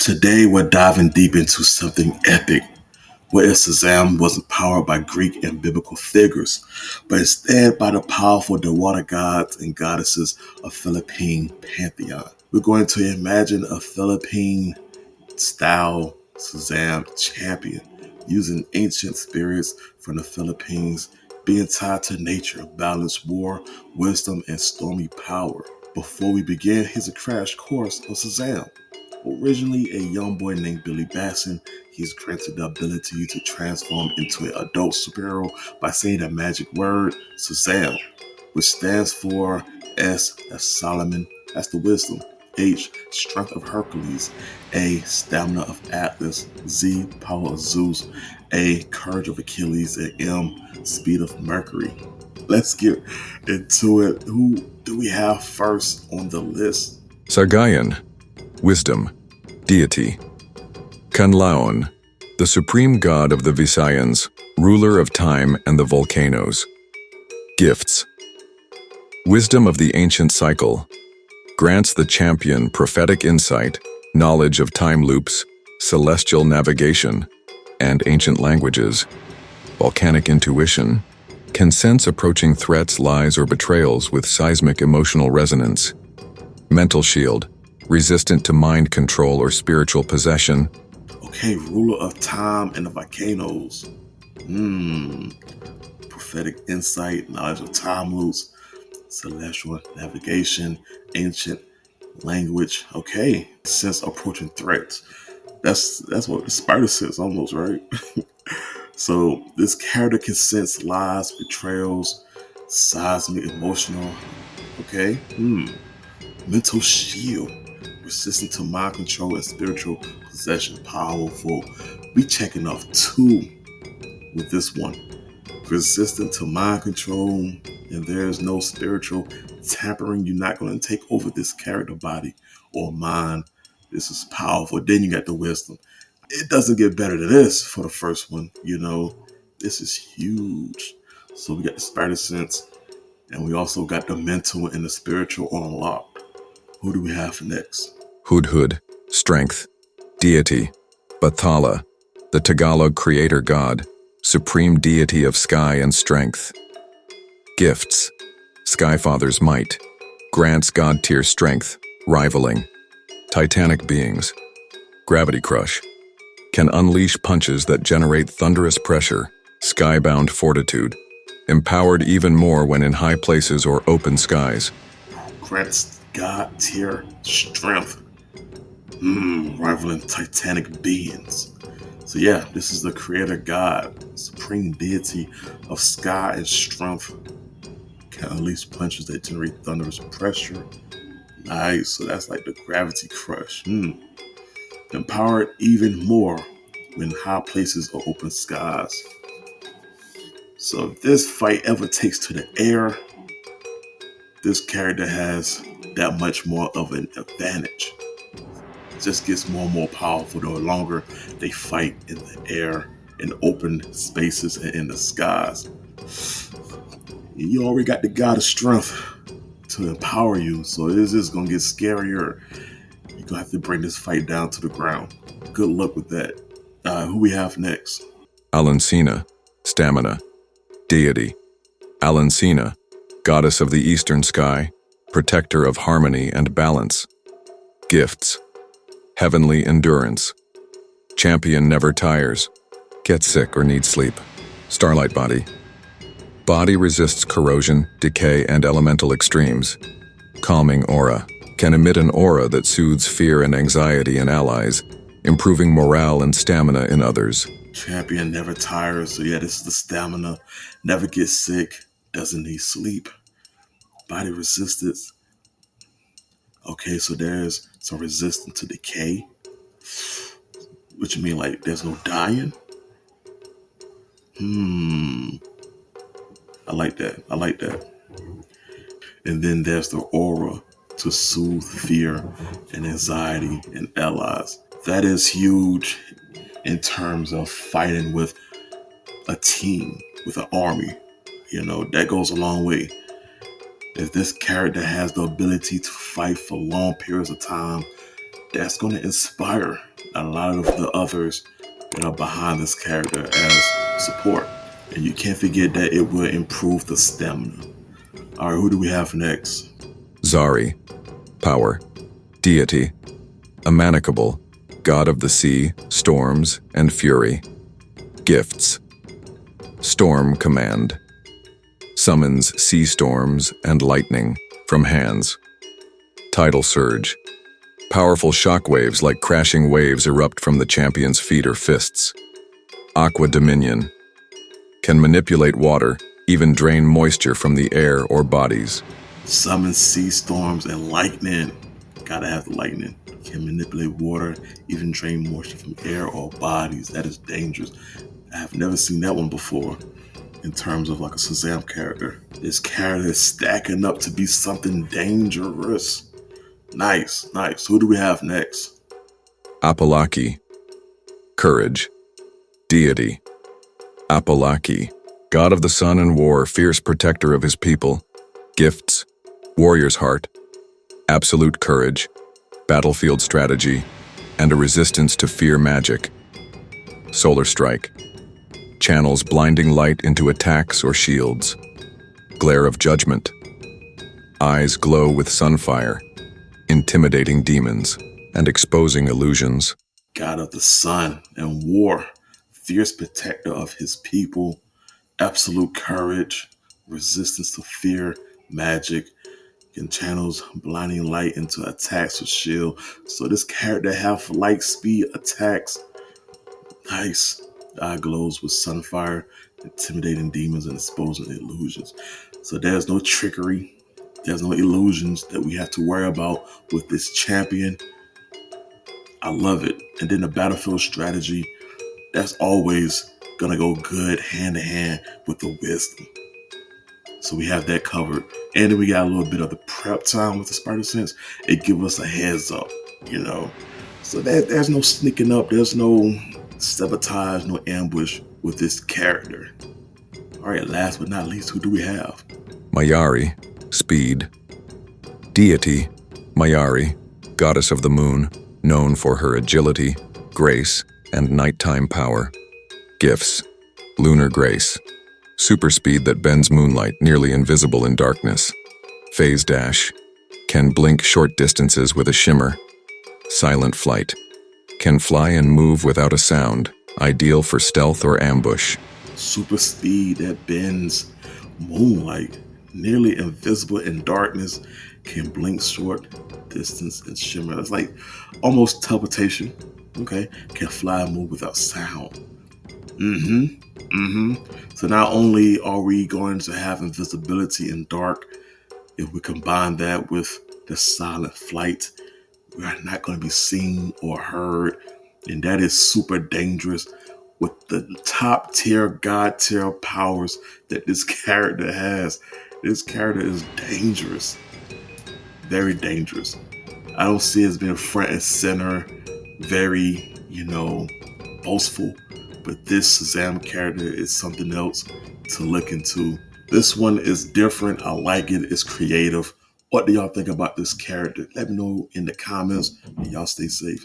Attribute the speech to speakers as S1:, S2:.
S1: Today we're diving deep into something epic, where SHAZAM wasn't powered by Greek and biblical figures, but instead by the powerful Diwata gods and goddesses of Philippine pantheon. We're going to imagine a Philippine style SHAZAM champion using ancient spirits from the Philippines, being tied to nature, balance, war, wisdom, and stormy power. Before we begin, here's a crash course of SHAZAM. Originally a young boy named Billy Basson, he's granted the ability to transform into an adult superhero by saying the magic word SHAZAM, which stands for S, that's Solomon, that's the wisdom, H, strength of Hercules, A, stamina of Atlas, Z, power of Zeus, A, courage of Achilles, and M, speed of Mercury. Let's get into it. Who do we have first on the list?
S2: Saragayan, wisdom, deity. Kanlaon, the supreme god of the Visayans, ruler of time and the volcanoes. Gifts. Wisdom of the ancient cycle. Grants the champion prophetic insight, knowledge of time loops, celestial navigation, and ancient languages. Volcanic intuition. Can sense approaching threats, lies, or betrayals with seismic emotional resonance. Mental shield. Resistant to mind control or spiritual possession.
S1: Okay, ruler of time and the volcanoes. Prophetic insight, knowledge of time loops, celestial navigation, ancient language. Okay, sense approaching threats. That's what the spider sense almost, right? So this character can sense lies, betrayals, seismic emotional. Okay. Mental shield. Resistant to mind control and spiritual possession. Powerful. We checking off 2 with this one. Resistant to mind control, and there's no spiritual tampering. You're not going to take over this character body or mind. This is powerful. Then you got the wisdom. It doesn't get better than this for the first one. This is huge. So we got the spider sense, and we also got the mental and the spiritual on lock. Who do we have next?
S2: Hudhud, strength, deity. Bthala, the Tagalog creator god, supreme deity of sky and strength. Gifts. Skyfather's might. Grants god-tier strength, rivaling. Titanic beings. Gravity crush. Can unleash punches that generate thunderous pressure, skybound fortitude. Empowered even more when in high places or open skies.
S1: Grants god tier strength. Rivaling Titanic beings. So yeah, this is the creator god, supreme deity of sky and strength. Can unleash punches that generate thunderous pressure. Nice. So that's like the gravity crush. Empowered even more when high places or open skies. So if this fight ever takes to the air, this character has that much more of an advantage. It just gets more and more powerful the longer they fight in the air, in open spaces, and in the skies. You already got the god of strength to empower you, so this is going to get scarier. You're going to have to bring this fight down to the ground. Good luck with that. Who we have next?
S2: Alansena, stamina, deity. Alansena, goddess of the eastern sky, protector of harmony and balance. Gifts. Heavenly endurance. Champion never tires. Gets sick or needs sleep. Starlight body. Body resists corrosion, decay, and elemental extremes. Calming aura. Can emit an aura that soothes fear and anxiety in allies, improving morale and stamina in others.
S1: Champion never tires. So yeah, this is the stamina. Never gets sick. Doesn't need sleep. Body resistance. Okay, so there's some resistance to decay. Which mean like there's no dying? I like that. And then there's the aura to soothe fear and anxiety in allies. That is huge in terms of fighting with a team, with an army. That goes a long way. If this character has the ability to fight for long periods of time, that's going to inspire a lot of the others that are behind this character as support. And you can't forget that it will improve the stamina. All right, who do we have next?
S2: Zaryi, power, deity, immancable, god of the sea, storms, and fury. Gifts, storm command, summons sea storms and lightning from hands. Tidal surge, powerful shockwaves like crashing waves erupt from the champion's feet or fists. Aqua dominion, can manipulate water, even drain moisture from the air or bodies.
S1: Summon sea storms and lightning. Gotta have the lightning. Can manipulate water, even drain moisture from air or bodies. That is dangerous. I have never seen that one before in terms of like a SHAZAM character. This character is stacking up to be something dangerous. Nice, nice. Who do we have next?
S2: Apalaki, courage, deity. Apalaki, god of the sun and war, fierce protector of his people. Gifts, warrior's heart, absolute courage, battlefield strategy, and a resistance to fear magic. Solar strike, channels blinding light into attacks or shields. Glare of judgment, eyes glow with sunfire, intimidating demons and exposing illusions.
S1: God of the sun and war, fierce protector of his people, absolute courage, resistance to fear, magic, can channels blinding light into attacks with shield. So this character have light speed attacks. Nice. Eye glows with sunfire, intimidating demons and exposing illusions. So there's no trickery. There's no illusions that we have to worry about with this champion. I love it. And then the battlefield strategy, that's always gonna go good hand in hand with the wisdom. So we have that covered. And then we got a little bit of the prep time with the spider sense. It gives us a heads up, you know. So there's no sneaking up, there's no sabotage, no ambush with this character. All right, last but not least, who do we have?
S2: Mayari, speed. Deity, Mayari, goddess of the moon, known for her agility, grace, and nighttime power. Gifts, lunar grace, super speed that bends moonlight, nearly invisible in darkness. Phase dash, can blink short distances with a shimmer. Silent flight, can fly and move without a sound, ideal for stealth or ambush.
S1: Super speed that bends moonlight, nearly invisible in darkness, can blink short distance and shimmer. It's like almost teleportation. Okay, can fly and move without sound. So not only are we going to have invisibility in dark, if we combine that with the silent flight, we are not going to be seen or heard, and that is super dangerous with the top tier, god tier powers that this character has. This character is dangerous, very dangerous. I don't see it as being front and center, very, boastful. But this SHAZAM character is something else to look into. This one is different. I like it. It's creative. What do y'all think about this character? Let me know in the comments, and y'all stay safe.